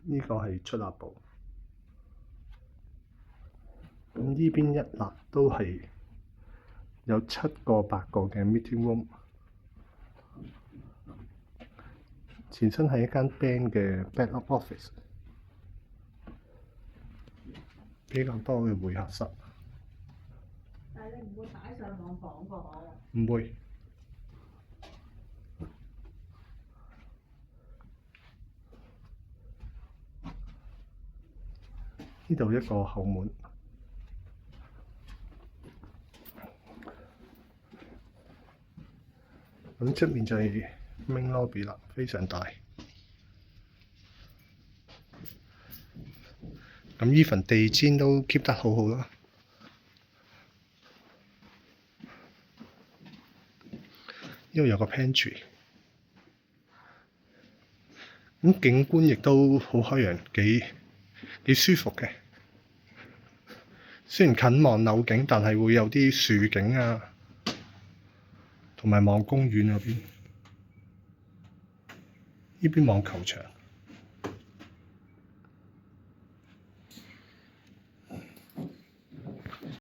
呢個係出納部。咁呢邊一納都係有7個8個嘅 meeting room， 前身係一間 band 嘅 backup office， 比較多嘅會客室。但係你唔會擺上網講個可？唔會。呢度一個後門。咁出面就係 main lobby 啦，非常大。咁呢份地氈都 keep 得好好啦。呢度有個 pantry。咁景觀亦都好開揚，幾舒服嘅。雖然近望樓景，但係會有啲樹景啊，同埋望公園嗰邊。呢邊望球場。